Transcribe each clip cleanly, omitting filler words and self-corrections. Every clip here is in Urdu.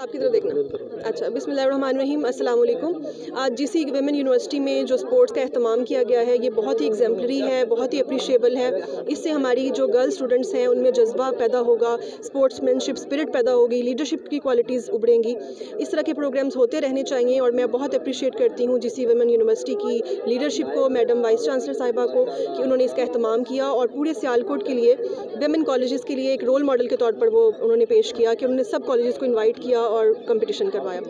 آپ کی طرف دیکھنا. اچھا, بسم اللہ الرحمن الرحیم. السلام علیکم. آج جی سی ویمن یونیورسٹی میں جو اسپورٹس کا اہتمام کیا گیا ہے یہ بہت ہی ایگزمپلری ہے, بہت ہی اپریشیبل ہے. اس سے ہماری جو گرل اسٹوڈنٹس ہیں ان میں جذبہ پیدا ہوگا, اسپورٹس مین شپ اسپرٹ پیدا ہوگی, لیڈرشپ کی کوالٹیز ابھریں گی. اس طرح کے پروگرامز ہوتے رہنے چاہیے اور میں بہت اپریشیٹ کرتی ہوں جی سی ویمن یونیورسٹی کی لیڈرشپ کو, میڈم وائس چانسلر صاحبہ کو, کہ انہوں نے اس کا اہتمام کیا اور پورے سیالکوٹ کے لیے ویمن کالجز کے لیے ایک رول ماڈل کے طور پر وہ انہوں نے پیش کیا کہ انہوں نے سب کالجز کو انوائٹ کیا اور کمپٹیشن کروایا.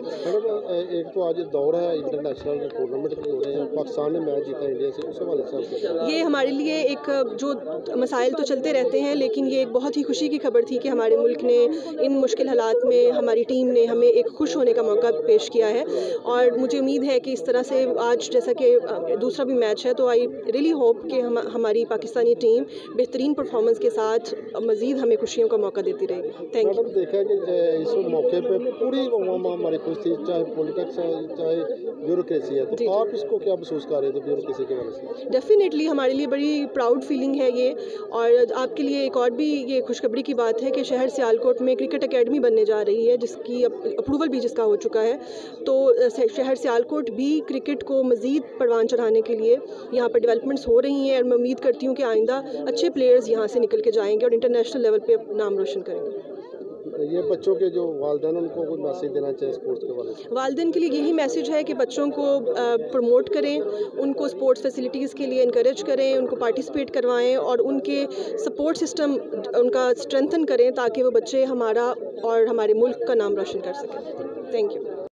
ایک تو آج دور ہے انٹرنیشنل ٹورنامنٹ بھی ہو رہے ہیں, پاکستان نے میچ جیتا انڈیا سے, اس حوالے سے یہ ہمارے لیے ایک جو مسائل تو چلتے رہتے ہیں لیکن یہ ایک بہت ہی خوشی کی خبر تھی کہ ہمارے ملک نے ان مشکل حالات میں ہماری ٹیم نے ہمیں ایک خوش ہونے کا موقع پیش کیا ہے. اور مجھے امید ہے کہ اس طرح سے آج جیسا کہ دوسرا بھی میچ ہے تو آئی ریئلی ہوپ کہ ہماری پاکستانی ٹیم بہترین پرفارمنس کے ساتھ مزید ہمیں خوشیوں کا موقع دیتی رہے گی. Thank you. دیکھا کہ اس موقع پہ پوری عوام ہماری خوش تھی, چاہے پولیٹکس ہے چاہے بیوروکریسی ہے, تو آپ اس کو کیا محسوس کر رہے تھے بیوروکریسی کے وجہ سے؟ ڈیفینیٹلی ہمارے لیے بڑی پراؤڈ فیلنگ ہے یہ, اور آپ کے لیے ایک اور بھی یہ خوشخبری کی بات ہے کہ شہر سیالکوٹ میں کرکٹ اکیڈمی بننے جا رہی ہے جس کی اپروول بھی جس کا ہو چکا ہے. تو شہر سیالکوٹ بھی کرکٹ کو مزید پروان چڑھانے کے لیے یہاں پر ڈیولپمنٹس ہو رہی ہیں اور میں امید کرتی ہوں کہ آئندہ اچھے پلیئرز یہاں سے نکل کے جائیں گے اور انٹرنیشنل لیول پہ نام روشن کریں گے. یہ بچوں کے جو والدین ان کو کوئی میسج دینا چاہیے اسپورٹس کے بارے میں؟ والدین کے لیے یہی میسج ہے کہ بچوں کو پروموٹ کریں, ان کو اسپورٹس فیسلٹیز کے لیے انکریج کریں, ان کو پارٹیسپیٹ کروائیں اور ان کے سپورٹ سسٹم ان کا اسٹرینتھن کریں تاکہ وہ بچے ہمارا اور ہمارے ملک کا نام روشن کر سکیں. Thank you.